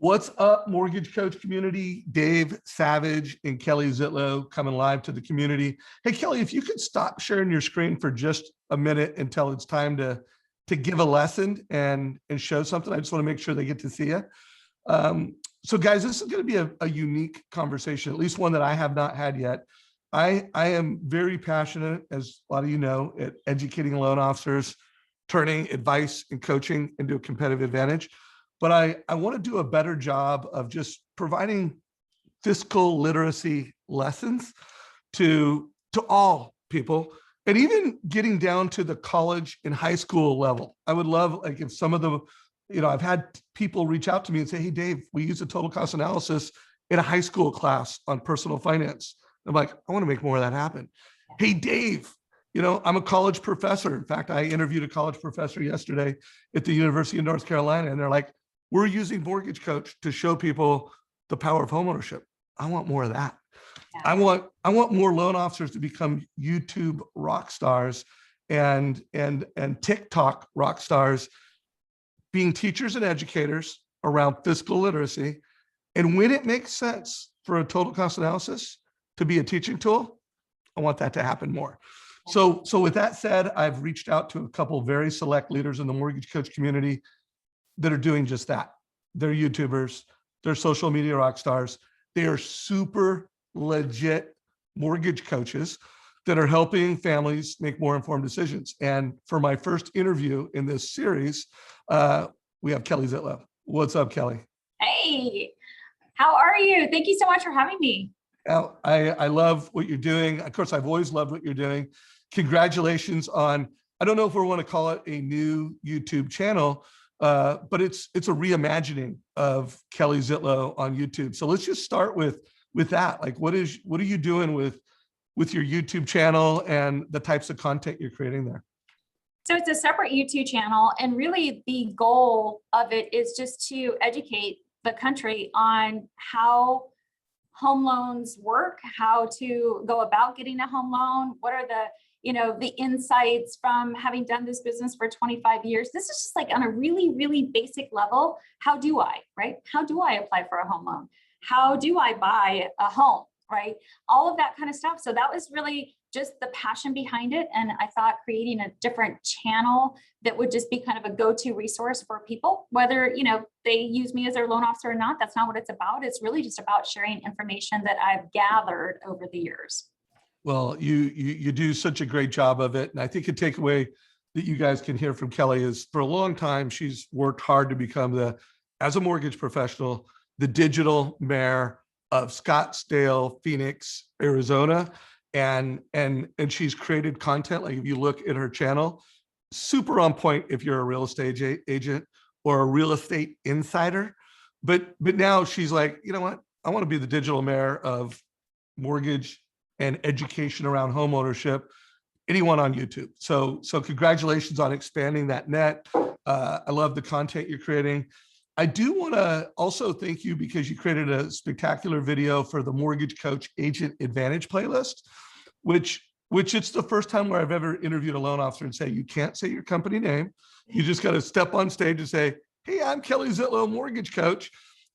What's up, mortgage coach community? Dave Savage and Kelly Zitlow coming live to the community. Hey, Kelly, if you could stop sharing your screen for just a minute until it's time to give a lesson and show something. I just want to make sure they get to see you. So guys, this is going to be a unique conversation, at least one that I have not had yet. I am very passionate, as a lot of you know, at educating loan officers, turning advice and coaching into a competitive advantage. But I want to do a better job of just providing fiscal literacy lessons to all people, and even getting down to the college and high school level. I would love, like, if some of the, I've had people reach out to me and say, hey, Dave, we use a total cost analysis in a high school class on personal finance. I'm like, I want to make more of that happen. Hey, Dave, I'm a college professor. In fact, I interviewed a college professor yesterday at the University of North Carolina, and they're like, we're using Mortgage Coach to show people the power of homeownership. I want more of that. Yeah. I want more loan officers to become YouTube rock stars and TikTok rock stars, being teachers and educators around fiscal literacy. And when it makes sense for a total cost analysis to be a teaching tool, I want that to happen more. So with that said, I've reached out to a couple of very select leaders in the Mortgage Coach community that are doing just that. They're YouTubers, they're social media rock stars. They are super legit mortgage coaches that are helping families make more informed decisions. And for my first interview in this series, we have Kelly Zitlow. What's up, Kelly? Hey, how are you? Thank you so much for having me. I love what you're doing. Of course, I've always loved what you're doing. Congratulations on, I don't know if we want to call it a new YouTube channel, but it's a reimagining of Kelly Zitlow on YouTube. So let's just start with that. Like, what are you doing with your YouTube channel and the types of content you're creating there? So it's a separate YouTube channel, and really the goal of it is just to educate the country on how home loans work, how to go about getting a home loan, what are the insights from having done this business for 25 years. This is just like on a really, really basic level. How do I apply for a home loan? How do I buy a home, right? All of that kind of stuff. So that was really just the passion behind it. And I thought creating a different channel that would just be kind of a go-to resource for people, whether, they use me as their loan officer or not. That's not what it's about. It's really just about sharing information that I've gathered over the years. Well, you do such a great job of it. And I think a takeaway that you guys can hear from Kelly is, for a long time, she's worked hard to become as a mortgage professional, the digital mayor of Scottsdale, Phoenix, Arizona. And she's created content. Like, if you look at her channel, super on point if you're a real estate agent or a real estate insider. But now she's like, you know what? I want to be the digital mayor of mortgage and education around homeownership. Anyone on YouTube. So congratulations on expanding that net. I love the content you're creating. I do want to also thank you because you created a spectacular video for the Mortgage Coach Agent Advantage playlist, which it's the first time where I've ever interviewed a loan officer and say, you can't say your company name. You just got to step on stage and say, hey, I'm Kelly Zitlow, mortgage coach.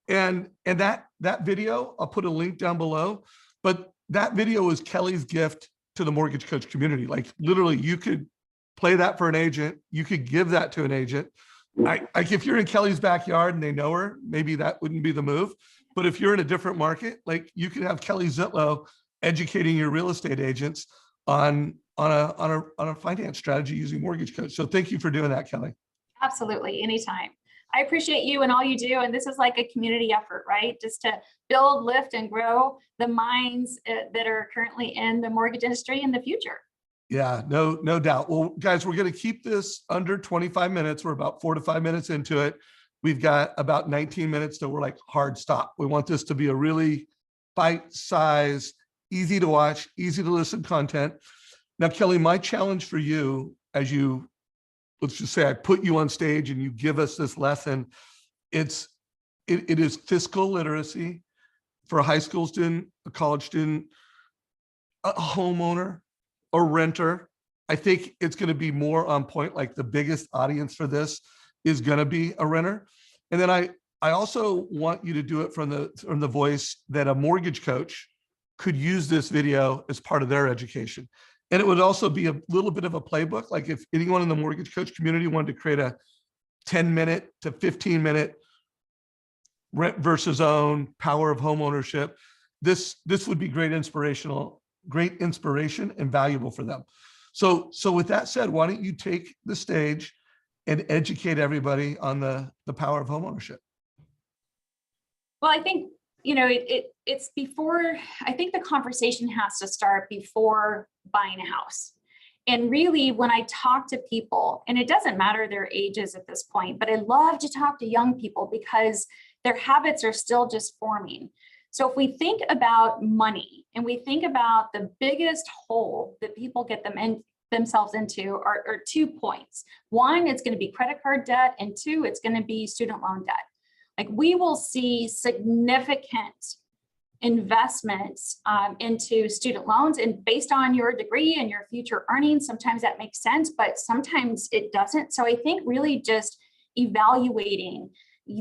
And that video, I'll put a link down below, but that video is Kelly's gift to the mortgage coach community. Like, literally, you could play that for an agent. You could give that to an agent. Like, if you're in Kelly's backyard and they know her, maybe that wouldn't be the move. But if you're in a different market, like, you could have Kelly Zitlow educating your real estate agents on a finance strategy using Mortgage Coach. So thank you for doing that, Kelly. Absolutely, anytime. I appreciate you and all you do. And this is like a community effort, right? Just to build, lift, and grow the minds that are currently in the mortgage industry in the future. Yeah, no doubt. Well, guys, we're going to keep this under 25 minutes. We're about 4 to 5 minutes into it. We've got about 19 minutes till we're like hard stop. We want this to be a really bite-sized, easy to watch, easy to listen content. Now, Kelly, my challenge for you, let's just say I put you on stage and you give us this lesson, it is fiscal literacy for a high school student, a college student, a homeowner, a renter. I think it's going to be more on point. Like, the biggest audience for this is going to be a renter. And then I also want you to do it from the voice that a mortgage coach could use this video as part of their education. And it would also be a little bit of a playbook. Like if anyone in the mortgage coach community wanted to create a 10-minute to 15-minute rent versus own, power of home ownership, this would be great inspiration and valuable for them. So with that said, why don't you take the stage and educate everybody on the power of home ownership? Well, I think, it's before, I think the conversation has to start before buying a house. And really, when I talk to people, and it doesn't matter their ages at this point, but I love to talk to young people because their habits are still just forming. So if we think about money and we think about the biggest hole that people get themselves into are 2 points. One, it's going to be credit card debt, and 2, it's going to be student loan debt. Like we will see significant investments into student loans, and based on your degree and your future earnings, sometimes that makes sense, but sometimes it doesn't. So I think really just evaluating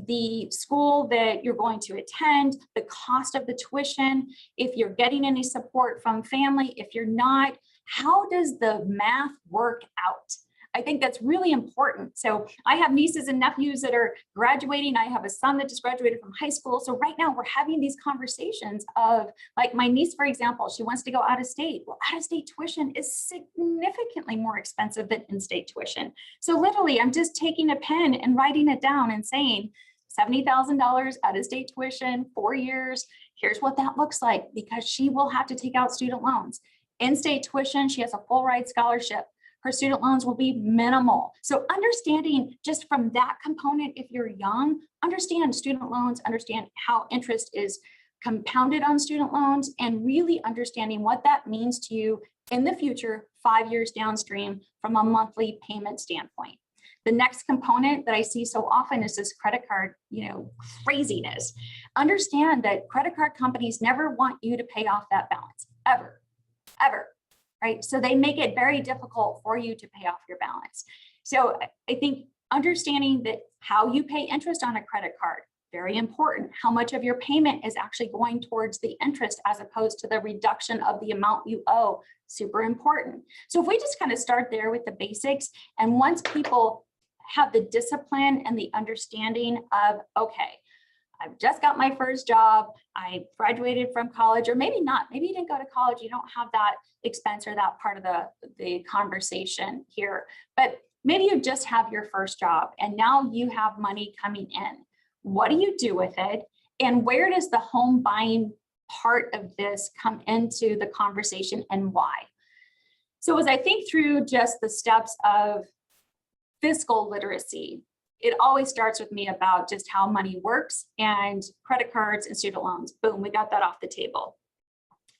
the school that you're going to attend, the cost of the tuition, if you're getting any support from family, if you're not, how does the math work out? I think that's really important. So I have nieces and nephews that are graduating. I have a son that just graduated from high school. So right now we're having these conversations of, like, my niece, for example, she wants to go out of state. Well, out of state tuition is significantly more expensive than in-state tuition. So literally I'm just taking a pen and writing it down and saying $70,000 out of state tuition, 4 years. Here's what that looks like, because she will have to take out student loans. In-state tuition, she has a full ride scholarship. Her student loans will be minimal. So understanding just from that component, if you're young, understand student loans, understand how interest is compounded on student loans, and really understanding what that means to you in the future, 5 years downstream from a monthly payment standpoint. The next component that I see so often is this credit card, craziness. Understand that credit card companies never want you to pay off that balance, ever, right? So they make it very difficult for you to pay off your balance. So I think understanding that how you pay interest on a credit card, very important. How much of your payment is actually going towards the interest as opposed to the reduction of the amount you owe, super important. So if we just kind of start there with the basics, and once people have the discipline and the understanding of, okay, I've just got my first job, I graduated from college, or maybe not, maybe you didn't go to college, you don't have that expense or that part of the conversation here, but maybe you just have your first job and now you have money coming in. What do you do with it? And where does the home buying part of this come into the conversation, and why? So as I think through just the steps of fiscal literacy, it always starts with me about just how money works, and credit cards and student loans. Boom, we got that off the table.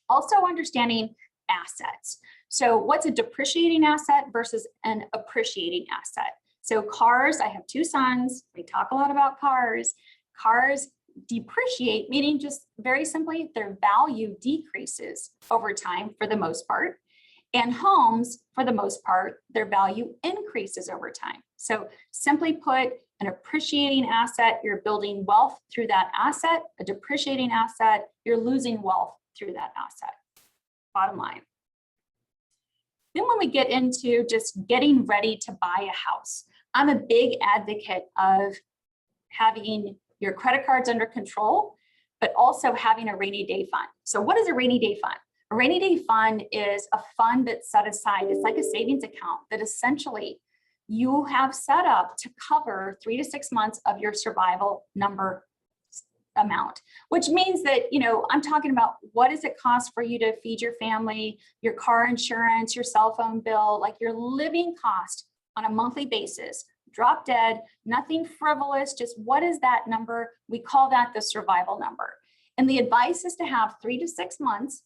Also understanding assets. So what's a depreciating asset versus an appreciating asset? So cars, I have 2 sons. We talk a lot about cars. Cars depreciate, meaning just very simply, their value decreases over time for the most part. And homes, for the most part, their value increases over time. So simply put, an appreciating asset, you're building wealth through that asset. A depreciating asset, you're losing wealth through that asset. Bottom line. Then when we get into just getting ready to buy a house, I'm a big advocate of having your credit cards under control, but also having a rainy day fund. So what is a rainy day fund? A rainy day fund is a fund that's set aside. It's like a savings account that essentially you have set up to cover 3 to 6 months of your survival number amount, which means that, I'm talking about what does it cost for you to feed your family, your car insurance, your cell phone bill, like your living cost on a monthly basis, drop dead, nothing frivolous, just what is that number? We call that the survival number. And the advice is to have 3 to 6 months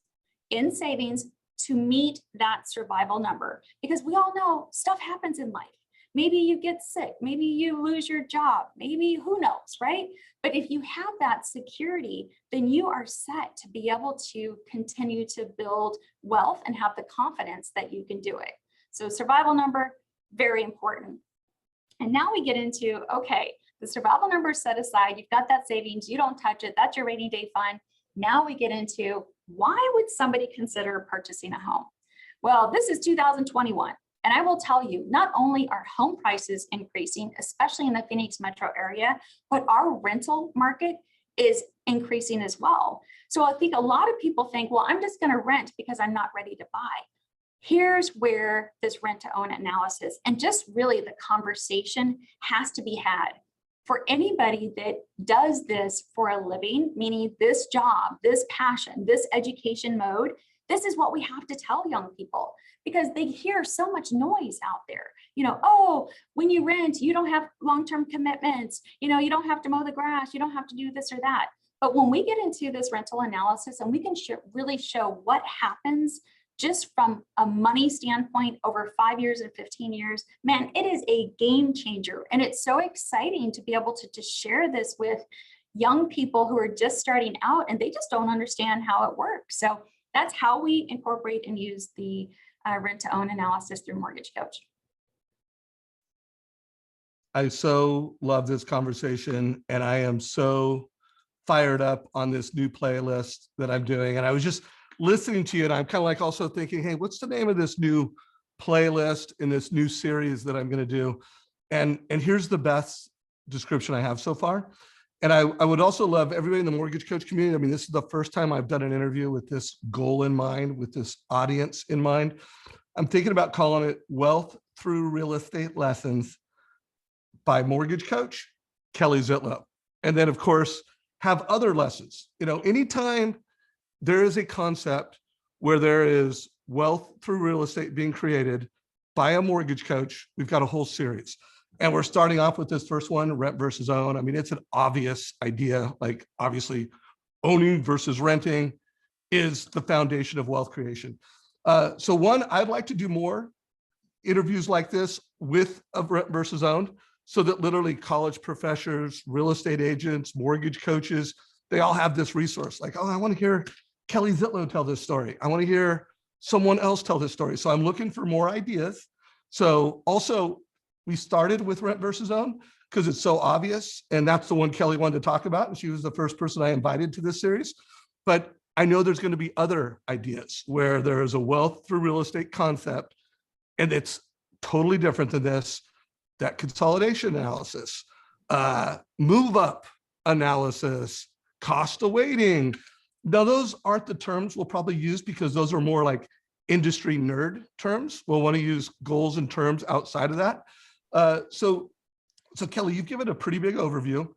in savings to meet that survival number, because we all know stuff happens in life. Maybe you get sick, maybe you lose your job, maybe who knows, right? But if you have that security, then you are set to be able to continue to build wealth and have the confidence that you can do it. So survival number, very important. And now we get into, okay, The survival number is set aside. You've got that savings. You don't touch it. That's your rainy day fund. Now we get into why would somebody consider purchasing a home? Well, this is 2021. And I will tell you, not only are home prices increasing, especially in the Phoenix metro area, but our rental market is increasing as well. So I think a lot of people think, well, I'm just going to rent because I'm not ready to buy. Here's where this rent to own analysis and just really the conversation has to be had. For anybody that does this for a living, meaning this job, this passion, this education mode, this is what we have to tell young people because they hear so much noise out there. You know, oh, when you rent, you don't have long-term commitments. You know, you don't have to mow the grass. You don't have to do this or that. But when we get into this rental analysis and we can really show what happens just from a money standpoint over 5 years and 15 years, man, it is a game changer. And it's so exciting to be able to share this with young people who are just starting out and they just don't understand how it works. So that's how we incorporate and use the rent to own analysis through Mortgage Coach. I so love this conversation and I am so fired up on this new playlist that I'm doing. And I was just listening to you and I'm kind of like also thinking, hey, what's the name of this new playlist in this new series that I'm going to do? And here's the best description I have so far. And I would also love everybody in the Mortgage Coach community. I mean, this is the first time I've done an interview with this goal in mind, with this audience in mind. I'm thinking about calling it Wealth Through Real Estate Lessons by Mortgage Coach, Kelly Zitlow. And then of course, have other lessons. You know, anytime there is a concept where there is wealth through real estate being created by a mortgage coach, we've got a whole series. And we're starting off with this first one, rent versus own. I mean, it's an obvious idea, like obviously owning versus renting is the foundation of wealth creation. So one, I'd like to do more interviews like this with a rent versus owned so that literally college professors, real estate agents, mortgage coaches, they all have this resource. Like, oh, I want to hear Kelly Zitlow tell this story. I want to hear someone else tell this story. So I'm looking for more ideas. So also, we started with rent versus own because it's so obvious. And that's the one Kelly wanted to talk about. And she was the first person I invited to this series. But I know there's going to be other ideas where there is a wealth through real estate concept. And it's totally different than this, that consolidation analysis, move up analysis, cost of waiting. Now, those aren't the terms we'll probably use because those are more like industry nerd terms. We'll want to use goals and terms outside of that. So Kelly, you've given a pretty big overview.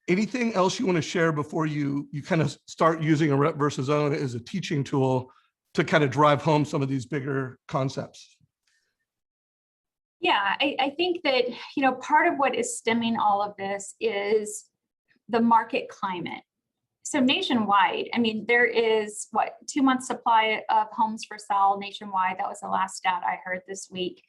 Anything else you want to share before you kind of start using a rent versus own as a teaching tool to kind of drive home some of these bigger concepts? Yeah, I think that, you know, part of what is stemming all of this is the market climate. So nationwide, I mean, there is 2 months supply of homes for sale nationwide. That was the last stat I heard this week.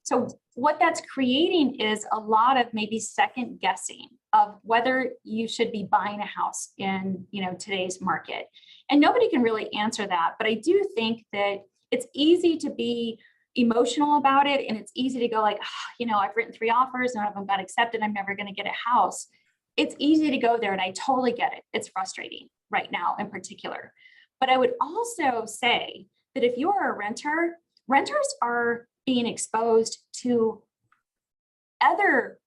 So what that's creating is a lot of maybe second guessing of whether you should be buying a house in, you know, today's market. And nobody can really answer that. But I do think that it's easy to be emotional about it. And it's easy to go like, oh, you know, I've written 3 offers, none of them got accepted. I'm never going to get a house. It's easy to go there. And I totally get it. It's frustrating right now in particular. But I would also say that if you are a renter, renters are being exposed to other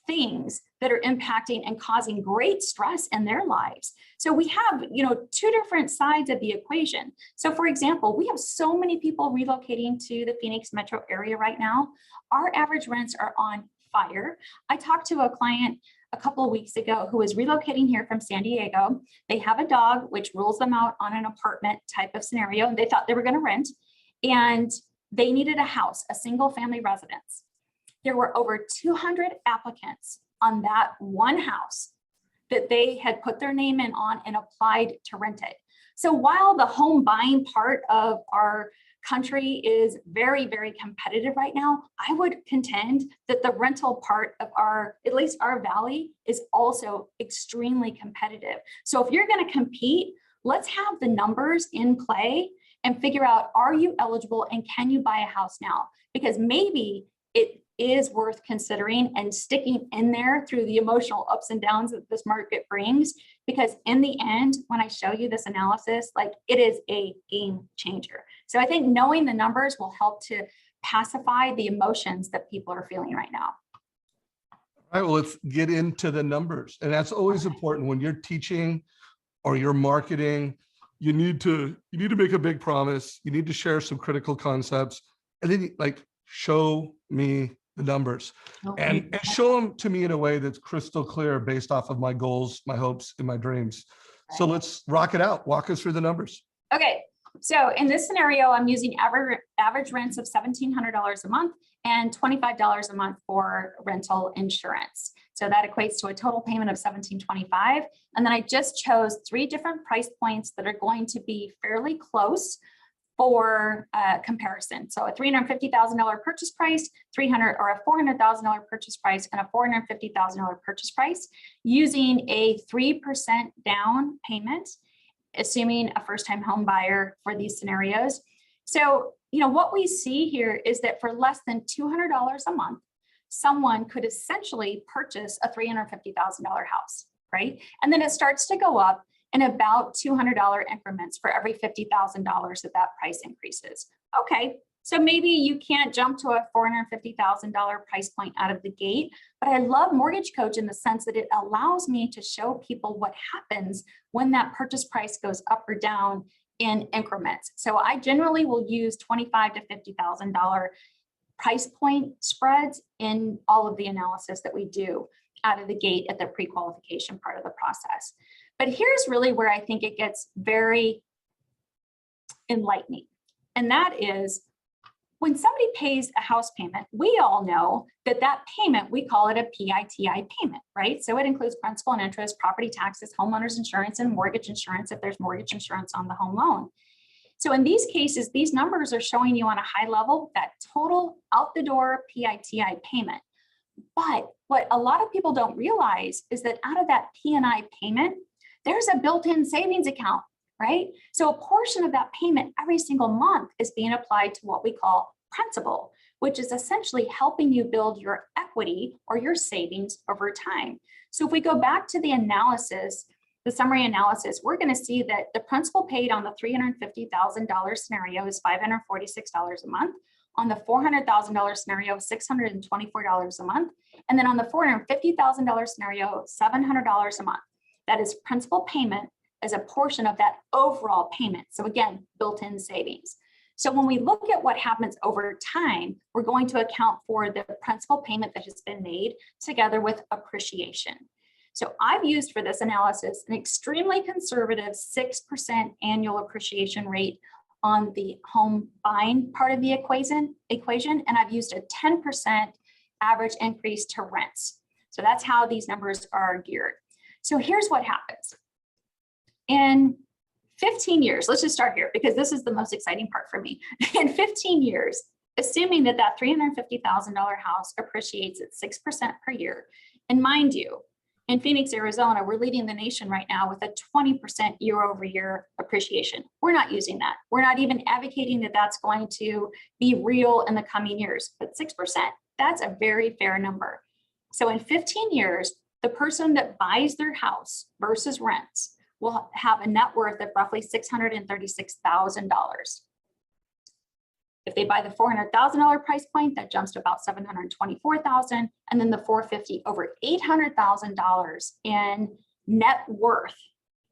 things that are impacting and causing great stress in their lives. So we have, you know, 2 different sides of the equation. So for example, we have so many people relocating to the Phoenix metro area right now. Our average rents are on fire. I talked to a client a couple of weeks ago who was relocating here from San Diego. They have a dog, which rules them out on an apartment type of scenario. And they thought they were going to rent. And they needed a house, a single family residence. There were over 200 applicants on that one house that they had put their name in on and applied to rent it. So while the home buying part of our country is very, very competitive right now, I would contend that the rental part of at least our valley is also extremely competitive. So if you're going to compete, let's have the numbers in play and figure out, are you eligible and can you buy a house now? Because maybe it is worth considering and sticking in there through the emotional ups and downs that this market brings, because in the end, when I show you this analysis, like, it is a game changer. So I think knowing the numbers will help to pacify the emotions that people are feeling right now. All right, well, let's get into the numbers. And that's always important when you're teaching or you're marketing. You need to make a big promise. You need to share some critical concepts, and then like show me the numbers, and show them to me in a way that's crystal clear based off of my goals, my hopes, and my dreams. So let's rock it out. Walk us through the numbers. Okay. So in this scenario, I'm using average rents of $1,700 a month and $25 a month for rental insurance. So that equates to a total payment of $1,725. And then I just chose 3 different price points that are going to be fairly close for comparison. So a $350,000 purchase price, or a $400,000 purchase price, and a $450,000 purchase price, using a 3% down payment, assuming a first-time home buyer for these scenarios. So, what we see here is that for less than $200 a month, someone could essentially purchase a $350,000 house, right? And then it starts to go up in about $200 increments for every $50,000 that price increases. Okay, so maybe you can't jump to a $450,000 price point out of the gate, but I love Mortgage Coach in the sense that it allows me to show people what happens when that purchase price goes up or down in increments. So I generally will use $25,000 to $50,000 price point spreads in all of the analysis that we do out of the gate at the pre-qualification part of the process. But here's really where I think it gets very enlightening. And that is, when somebody pays a house payment, we all know that payment, we call it a PITI payment, right? So it includes principal and interest, property taxes, homeowners insurance, and mortgage insurance if there's mortgage insurance on the home loan. So in these cases, these numbers are showing you on a high level that total out the door PITI payment. But what a lot of people don't realize is that out of that P&I payment, there's a built-in savings account, right? So a portion of that payment every single month is being applied to what we call principal, which is essentially helping you build your equity or your savings over time. So if we go back to the analysis, the summary analysis, we're going to see that the principal paid on the $350,000 scenario is $546 a month. On the $400,000 scenario, $624 a month. And then on the $450,000 scenario, $700 a month. That is principal payment as a portion of that overall payment. So again, built-in savings. So when we look at what happens over time, we're going to account for the principal payment that has been made together with appreciation. So I've used for this analysis an extremely conservative 6% annual appreciation rate on the home buying part of the equation, and I've used a 10% average increase to rents. So that's how these numbers are geared. So here's what happens. In 15 years, let's just start here because this is the most exciting part for me. In 15 years, assuming that $350,000 house appreciates at 6% per year, and mind you, in Phoenix, Arizona, we're leading the nation right now with a 20% year-over-year appreciation. We're not using that. We're not even advocating that that's going to be real in the coming years, but 6%, that's a very fair number. So in 15 years, the person that buys their house versus rents will have a net worth of roughly $636,000. If they buy the $400,000 price point, that jumps to about $724,000, and then the $450,000 over $800,000 in net worth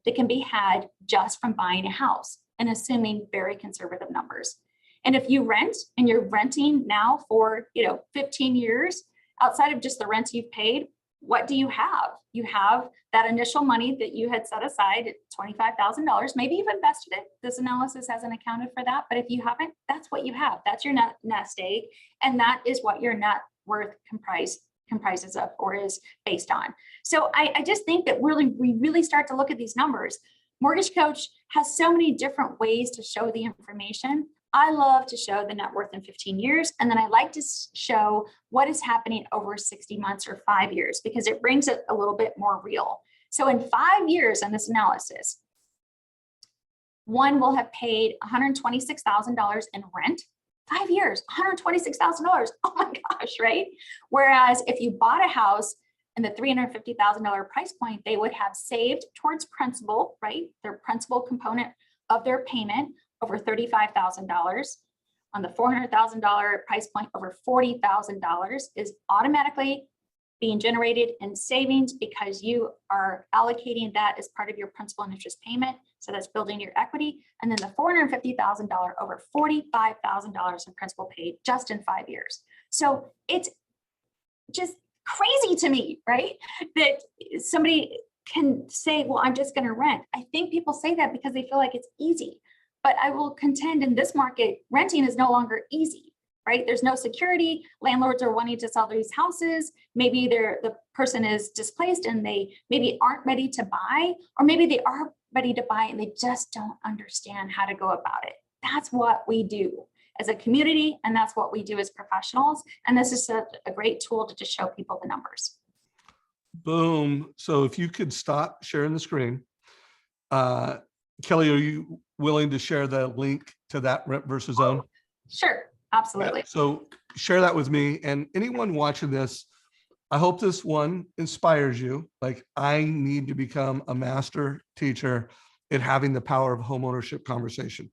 that can be had just from buying a house, and assuming very conservative numbers. And if you rent and you're renting now for 15 years, outside of just the rent you've paid, what do you have? You have that initial money that you had set aside at $25,000. Maybe you've invested it. This analysis hasn't accounted for that, but if you haven't, that's what you have. That's your nest egg, and that is what your net worth comprises of or is based on. So I just think that we really start to look at these numbers. Mortgage Coach has so many different ways to show the information. I love to show the net worth in 15 years, and then I like to show what is happening over 60 months or 5 years because it brings it a little bit more real. So in 5 years on this analysis, one will have paid $126,000 in rent 5 years, $126,000. Oh my gosh, right? Whereas if you bought a house in the $350,000 price point, they would have saved towards principal, right? Their principal component of their payment over $35,000. On the $400,000 price point, over $40,000 is automatically being generated in savings because you are allocating that as part of your principal and interest payment. So that's building your equity. And then the $450,000, over $45,000 in principal paid just in 5 years. So it's just crazy to me, right? That somebody can say, well, I'm just going to rent. I think people say that because they feel like it's easy. But I will contend in this market, renting is no longer easy, right? There's no security. Landlords are wanting to sell these houses. Maybe the person is displaced and they maybe aren't ready to buy, or maybe they are ready to buy and they just don't understand how to go about it. That's what we do as a community, and that's what we do as professionals. And this is a great tool to just show people the numbers. Boom. So if you could stop sharing the screen. Kelly, are you willing to share the link to that rent versus own? Sure, absolutely. So share that with me, and anyone watching this, I hope this one inspires you. Like, I need to become a master teacher in having the power of homeownership conversation.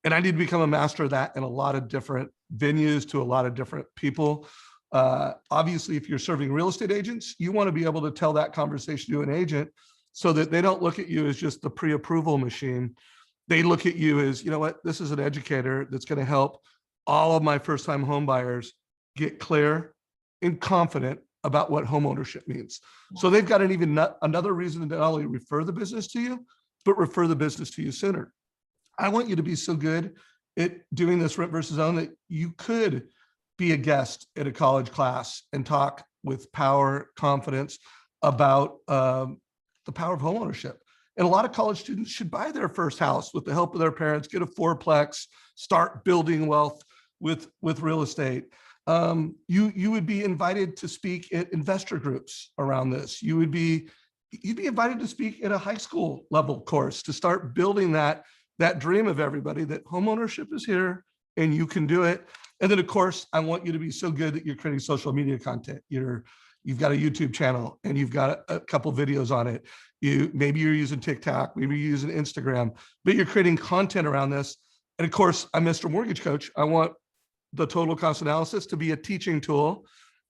And I need to become a master of that in a lot of different venues to a lot of different people. Obviously, if you're serving real estate agents, you want to be able to tell that conversation to an agent so that they don't look at you as just the pre-approval machine. They look at you as, you know what, this is an educator that's going to help all of my first-time home buyers get clear and confident about what homeownership means. So they've got another reason to not only refer the business to you, but refer the business to you sooner. I want you to be so good at doing this rent versus own that you could be a guest at a college class and talk with power, confidence about the power of homeownership. And a lot of college students should buy their first house with the help of their parents, get a fourplex, start building wealth with real estate. You would be invited to speak at investor groups around this. You'd be invited to speak at a high school level course to start building that dream of everybody that homeownership is here and you can do it. And then of course, I want you to be so good that you're creating social media content. You've got a YouTube channel and you've got a couple videos on it. Maybe you're using TikTok, maybe you're using Instagram, but you're creating content around this. And of course, I'm Mr. Mortgage Coach. I want the total cost analysis to be a teaching tool.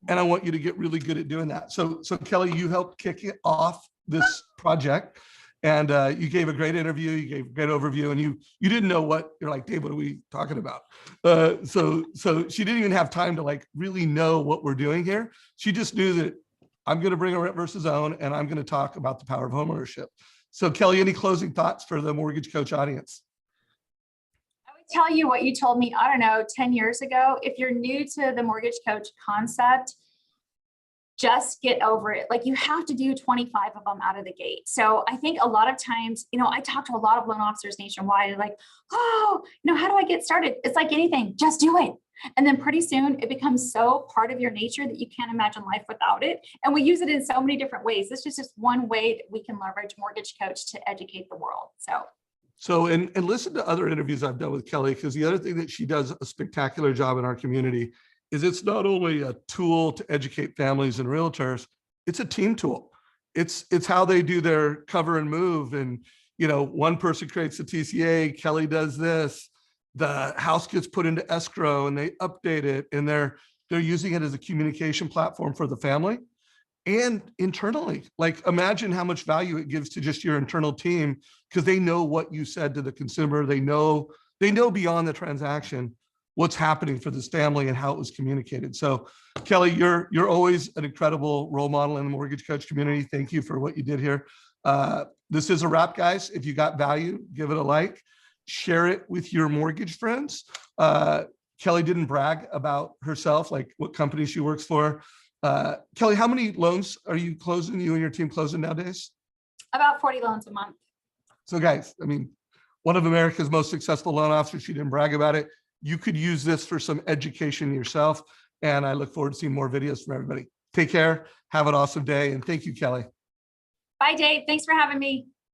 And I want you to get really good at doing that. So Kelly, you helped kick it off this project. And you gave a great interview, you gave a great overview, and you didn't know what, you're like, Dave, what are we talking about? So she didn't even have time to like really know what we're doing here. She just knew that I'm going to bring a rent versus own, and I'm going to talk about the power of homeownership. So Kelly, any closing thoughts for the Mortgage Coach audience? I would tell you what you told me, I don't know, 10 years ago. If you're new to the Mortgage Coach concept, just get over it. Like, you have to do 25 of them out of the gate. So I think a lot of times, I talk to a lot of loan officers nationwide, like, oh, how do I get started? It's like anything, just do it. And then pretty soon it becomes so part of your nature that you can't imagine life without it. And we use it in so many different ways. This is just one way that we can leverage Mortgage Coach to educate the world. So and listen to other interviews I've done with Kelly, because the other thing that she does a spectacular job in our community is it's not only a tool to educate families and realtors, it's a team tool. It's how they do their cover and move. And, one person creates a TCA, Kelly does this, the house gets put into escrow and they update it, and they're using it as a communication platform for the family and internally. Like, imagine how much value it gives to just your internal team, because they know what you said to the consumer. They know beyond the transaction what's happening for this family and how it was communicated. So Kelly, you're always an incredible role model in the Mortgage Coach community. Thank you for what you did here. This is a wrap, guys. If you got value, give it a like, share it with your mortgage friends. Kelly didn't brag about herself, like what company she works for. Kelly, how many loans are you closing, you and your team closing nowadays? about 40 loans a month. So guys, one of America's most successful loan officers, she didn't brag about it. You could use this for some education yourself. And I look forward to seeing more videos from everybody. Take care. Have an awesome day. And thank you, Kelly. Bye, Dave. Thanks for having me.